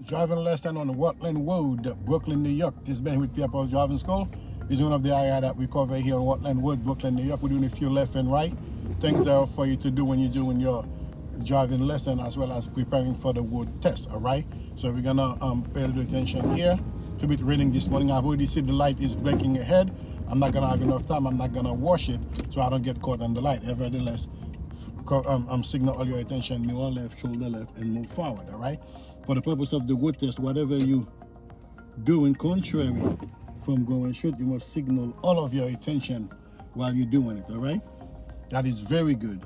Driving lesson on Rutland Road, Brooklyn, New York. This is Ben with Pierre Driving School. This is one of the areas that we cover here on Rutland Road, Brooklyn, New York. We're doing a few left and right things are for you to do when you're doing your driving lesson, as well as preparing for the road test. All right. So we're gonna pay a little attention here. It's a bit raining this morning. I've already seen the light is blinking ahead. I'm not gonna have enough time. I'm not gonna wash it so I don't get caught on the light. Nevertheless, signal all your attention, mirror left, shoulder left, and move forward. All right. For the purpose of the road test, whatever you doing contrary from going straight, you must signal all of your attention while you're doing it. All right. That is very good.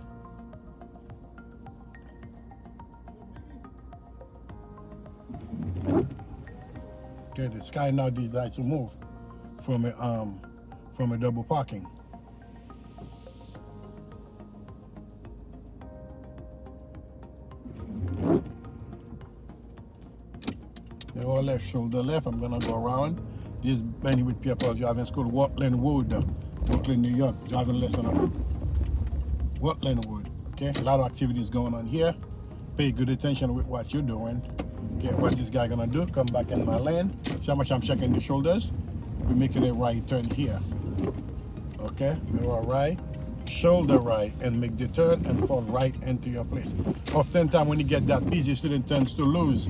Okay, the sky now decides to move from a double parking. Mirror left, shoulder left. I'm gonna go around. This is Benny with Pierre Driving School, Rutland Road, Brooklyn, New York. Driving lesson on Rutland Road. Okay, a lot of activities going on here. Pay good attention with what you're doing. Okay, what's this guy gonna do? Come back in my lane. See how much I'm checking the shoulders? We're making a right turn here. Okay, mirror right, shoulder right, and make the turn and fall right into your place. Oftentimes when you get that busy, student tends to lose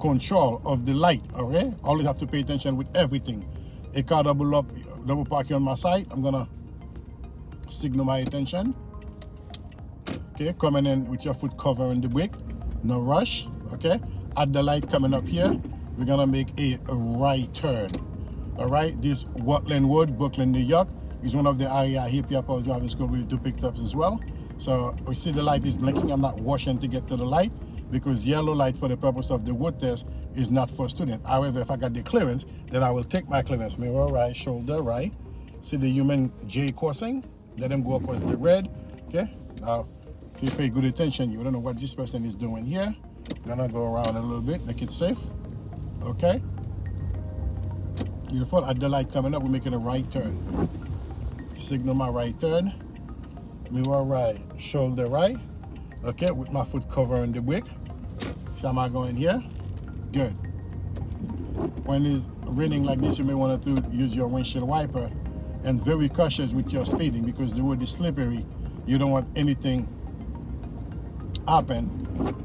control of the light. Okay, always have to pay attention with everything. A car double parking on my side. I'm gonna signal my attention. Okay, coming in with your foot covering the brake. No rush. Okay, at the light coming up here, we're gonna make a right turn. All right, this Rutland Road, Brooklyn, New York, is one of the areas here Pierre Driving School we do pickups as well. So we see the light is blinking. I'm not washing to get to the light because yellow light for the purpose of the road test is not for student. However, if I got the clearance, then I will take my clearance. Mirror right, shoulder right. See the human J crossing? Let them go across the red. Okay. Now, if you pay good attention, you don't know what this person is doing here. Gonna go around a little bit, make it safe. Okay. Beautiful. At the light coming up, we're making a right turn. Signal my right turn. Mirror right, shoulder right. Okay, with my foot covering the brake. So am I going here? Good. When it's raining like this, you may want to use your windshield wiper and very cautious with your speeding because the road is slippery. You don't want anything happen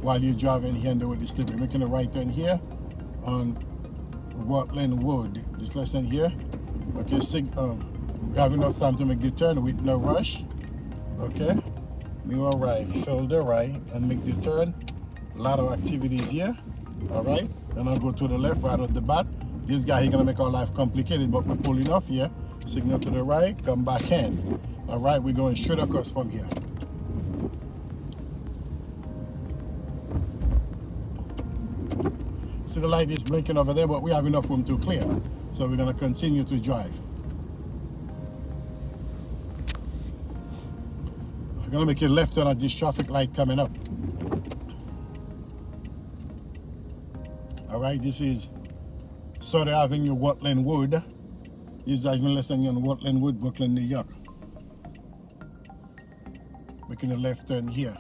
while you're driving here and the road is slippery. Making a right turn here on Rutland Road. This lesson here. Okay, we have enough time to make the turn with no rush. Okay. Mirror right, shoulder right, and make the turn. A lot of activities here. All right. Then I'll go to the left right off the bat. This guy here gonna make our life complicated, but we're pulling off here. Signal to the right, come back in. All right, we're going straight across from here. See the light is blinking over there, but we have enough room to clear. So we're gonna continue to drive. We're gonna make a left turn at this traffic light coming up. All right, this is Sutter Avenue, Rutland Road. This is driving lesson on Rutland Road, Brooklyn, New York. Making a left turn here.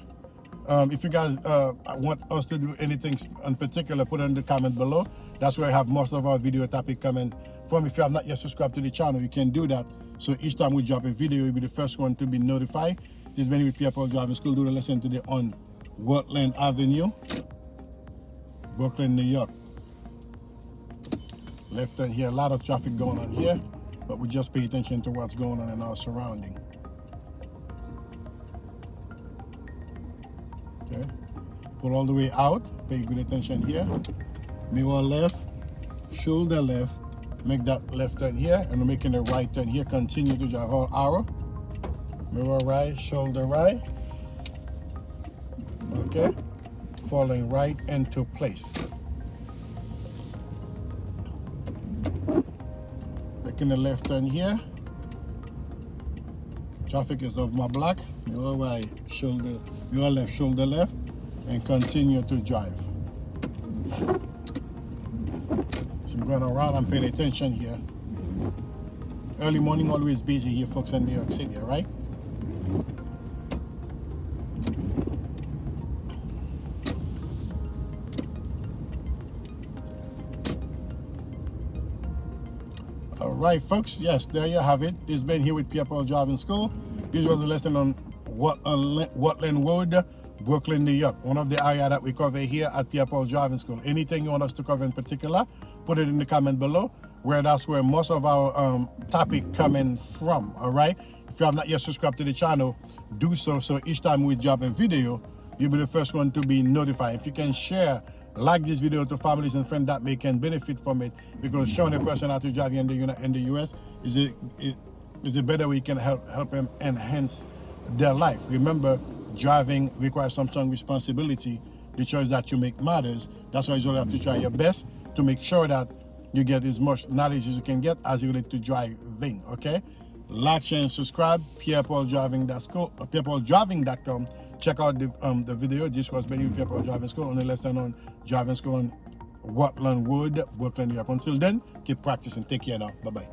If you guys want us to do anything in particular, put it in the comment below. That's where I have most of our video topic coming from. If you have not yet subscribed to the channel, you can do that. So each time we drop a video, you'll be the first one to be notified. This is Benny with Pierre Driving School. Do the lesson today on Rutland Avenue, Brooklyn, New York. Left turn here. A lot of traffic going on here, but we just pay attention to what's going on in our surrounding. Okay. Pull all the way out. Pay good attention here. Mirror left, shoulder left. Make that left turn here, and we're making a right turn here. Continue to drive all arrow. Mirror right, shoulder right. Okay. Falling right into place. Making a left turn here. Traffic is off my block. Mirror right, shoulder, mirror left, shoulder left, and continue to drive. So I'm going around, I'm paying attention here. Early morning, always busy here, folks, in New York City, all right? All right, folks. Yes, there you have it. This has been here with Pierre Driving School. This was a lesson on Rutland Road, Brooklyn, New York. One of the areas that we cover here at Pierre Driving School. Anything you want us to cover in particular, put it in the comment below. That's where most of our topic coming from. All right. If you have not yet subscribed to the channel, do so. So each time we drop a video, you'll be the first one to be notified. If you can share, like this video to families and friends that may can benefit from it, because showing a person how to drive in the US is a better way you can help them enhance their life. Remember, driving requires some strong responsibility. The choice that you make matters. That's why you have to try your best to make sure that you get as much knowledge as you can get as you relate to driving. Okay, like, share, and subscribe. PierrePaulDriving.com. Check out the video. This was made with Pierre Paul Driving School, on a lesson on driving school on Rutland Road, Brooklyn, New York. Until then, keep practicing. Take care now. Bye bye.